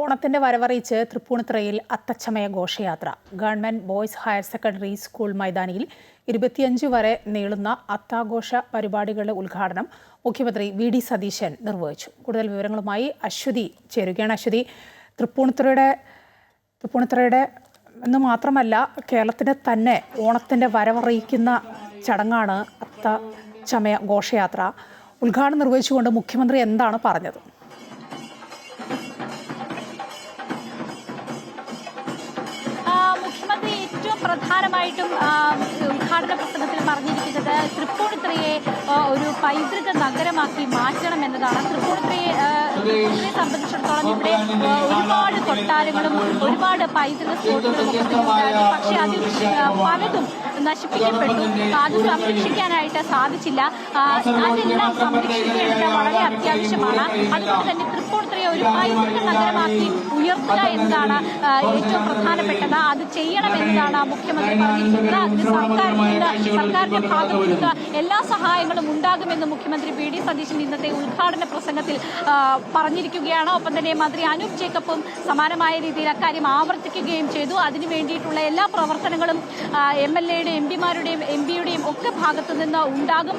ഓണത്തിന്റെ വരവറിയിച്ച് തൃപ്പൂണിത്തുറയിൽ അത്തച്ചമയ ഘോഷയാത്ര. Government boys higher secondary school മൈതാനിയിൽ 25 വരെ നീളുന്ന അത്താഘോഷ പരിപാടികളുടെ ഉദ്ഘാടനം മുഖ്യമന്ത്രി വി.ഡി. സതീശൻ നിർവഹിച്ചു. കൂടുതൽ വിവരങ്ങളുമായി അശ്വതി ചേരുകയാണ്. അശ്വതി, തൃപ്പൂണിത്തുറയുടെ എന്ന് മാത്രമല്ല കേരളത്തിന് തന്നെ ഓണത്തിന്റെ വരവറിയിക്കുന്ന ചടങ്ങാണ് അത്തച്ചമയ ഘോഷയാത്ര. ഉദ്ഘാടനം നിർവഹിച്ചുകൊണ്ട് മുഖ്യമന്ത്രി എന്താണ് പറഞ്ഞത്? മുഖ്യമന്ത്രി ഏറ്റവും പ്രധാനമായിട്ടും ഉദ്ഘാടന പ്രസംഗത്തിൽ പറഞ്ഞിരിക്കുന്നത് തൃപ്പൂണിത്തുറയെ ഒരു പൈതൃക നഗരമാക്കി മാറ്റണം എന്നതാണ്. തൃപ്പൂണിത്തുറയെ സംബന്ധിച്ചിടത്തോളം ഇവിടെ ഒരുപാട് കൊട്ടാരങ്ങളും ഒരുപാട് പൈതൃക സ്പോട്ടുകളും ഒക്കെ ഉണ്ടായിരുന്നു. പക്ഷെ അതിൽ പലതും നശിപ്പിക്കപ്പെട്ടു. അത് സംരക്ഷിക്കാനായിട്ട് സാധിച്ചില്ല. അതെല്ലാം സംരക്ഷിക്കേണ്ടത് വളരെ അത്യാവശ്യമാണ്. അതുകൊണ്ട് തന്നെ തൃപ്പൂണിത്തുറയെ ഒരു പൈതൃക നഗരമാക്കി ഉയർത്തുക എന്നതാണ് ഏറ്റവും പ്രധാനപ്പെട്ടത്. അത് ചെയ്യണമെന്നതാണ് മുഖ്യമന്ത്രി പറഞ്ഞിരിക്കുന്നത്. അതിന് സർക്കാരിന്റെ ഭാഗത്തു നിന്ന് എല്ലാ സഹായങ്ങളും ഉണ്ടാകുമെന്ന് മുഖ്യമന്ത്രി വി.ഡി. സതീശൻ ഇന്നത്തെ ഉദ്ഘാടന പ്രസംഗത്തിൽ പറഞ്ഞിരിക്കുകയാണ്. ഒപ്പം തന്നെ മന്ത്രി അനൂപ് ജേക്കബും സമാനമായ രീതിയിൽ അക്കാര്യം ആവർത്തിക്കുകയും ചെയ്തു. അതിനു വേണ്ടിയിട്ടുള്ള എല്ലാ പ്രവർത്തനങ്ങളും MLA-യുടെയും MP-യുടെയും ഒക്കെ ഭാഗത്തു നിന്ന് ഉണ്ടാകും.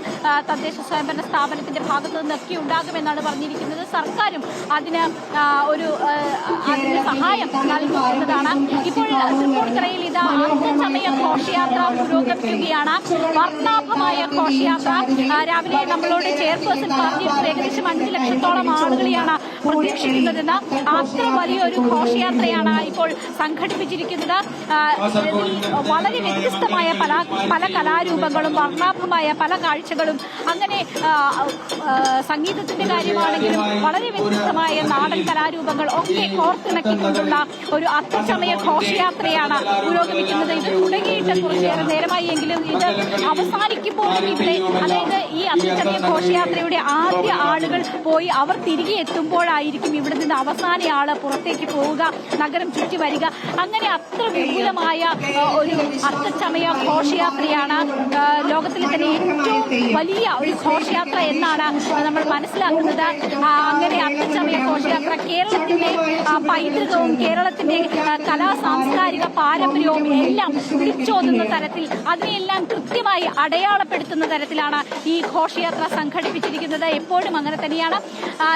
തദ്ദേശ സ്വയംഭരണ സ്ഥാപനത്തിന്റെ ഭാഗത്തു നിന്നൊക്കെ ഉണ്ടാകുമെന്നാണ് പറഞ്ഞിരിക്കുന്നത്. സർക്കാരും അതിന് സഹായം നൽകുന്നതാണ്. ഇപ്പോൾ തൃപ്പൂണിത്തുറയിൽ ഇത് അത്തച്ചമയ ഘോഷയാത്ര പുരോഗമിക്കുകയാണ്. വർണ്ണാഭമായ ഘോഷയാത്ര. രാവിലെ നമ്മളോട് ചെയർപേഴ്സൺ പറഞ്ഞിരുന്നത് ഏകദേശം 5 ലക്ഷത്തോളം ആളുകളെയാണ് പ്രതീക്ഷിക്കുന്നതെന്ന്. അത്ര വലിയൊരു ഘോഷയാത്രയാണ് ഇപ്പോൾ സംഘടിപ്പിച്ചിരിക്കുന്നത്. വളരെ വ്യത്യസ്തമായ പല കലാരൂപങ്ങളും വർണ്ണാഭമായ പല കാഴ്ചകളും, അങ്ങനെ സംഗീതത്തിന്റെ കാര്യമാണെങ്കിലും വളരെ വ്യത്യസ്തമായ നാടൻ കലാരൂപങ്ങൾ ഒക്കെ കോർത്തിണക്കിക്കൊണ്ടുള്ള ഒരു അത്തച്ചമയ ഘോഷയാത്രയാണ് പുരോഗമിക്കുന്നത്. ഇത് തുടങ്ങിയിട്ട് കുറച്ചേറെ നേരമായി എങ്കിലും ഇത് അവസാനിക്കുമ്പോഴും ഇവിടെ, അതായത് ഈ അത്തച്ചമയ ഘോഷയാത്രയുടെ ആദ്യ ആളുകൾ പോയി അവർ തിരികെ എത്തുമ്പോഴായിരിക്കും ഇവിടെ നിന്ന് അവസാന ആള് പുറത്തേക്ക് പോവുക, നഗരം ചുറ്റി വരിക. അങ്ങനെ അത്ര വിപുലമായ ഒരു അത്തച്ചമയ ഘോഷയാത്രയാണ്. ലോകത്തിലെ തന്നെ ഏറ്റവും വലിയ ഒരു ഘോഷയാത്ര എന്നാണ് നമ്മൾ മനസ്സിലാക്കുന്നത്. അങ്ങനെ അത്തച്ചമയ ഘോഷയാത്ര കേരളത്തിന്റെ പൈതൃകവും കേരളത്തിന്റെ കലാ സാംസ്കാരിക പാരമ്പര്യവും എല്ലാം വിളിച്ചോതുന്ന തരത്തിൽ, അതിനെല്ലാം കൃത്യമായി അടയാളപ്പെടുത്തുന്ന തരത്തിലാണ് ഈ ഘോഷയാത്ര സംഘടിപ്പിച്ചിരിക്കുന്നത്. എപ്പോഴും അങ്ങനെ തന്നെയാണ്.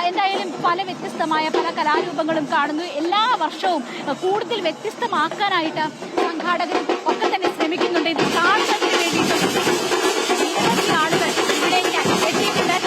എന്തായാലും പല വ്യത്യസ്തമായ പല കലാരൂപങ്ങളും കാണുന്നു. എല്ലാ വർഷവും കൂടുതൽ വ്യത്യസ്തമാക്കാനായിട്ട് സംഘാടകരും ഒക്കെ തന്നെ ശ്രമിക്കുന്നുണ്ട്. ഇത് കാണുന്നതിന് വേണ്ടിയിട്ട് നിരവധി ആളുകൾ ഇവിടേക്ക് എത്തിയിട്ടുണ്ട്.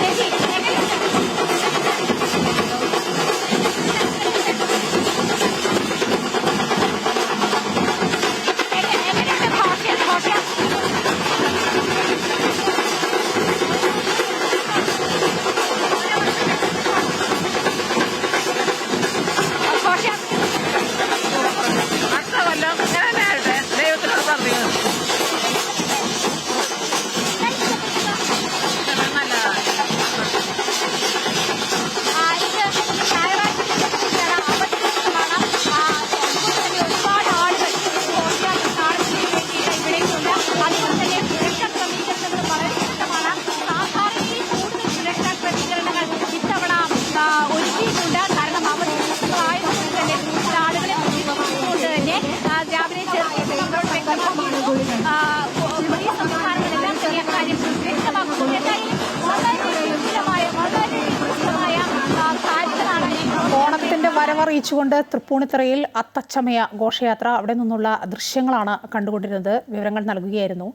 ഓണത്തിന്റെ വരവറിയിച്ചുകൊണ്ട് തൃപ്പൂണിത്തുറയിൽ അത്തച്ചമയ ഘോഷയാത്ര, അവിടെ നിന്നുള്ള ദൃശ്യങ്ങളാണ് കണ്ടുകൊണ്ടിരുന്നത്. വിവരങ്ങൾ നൽകുകയായിരുന്നു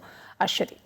അശ്വതി.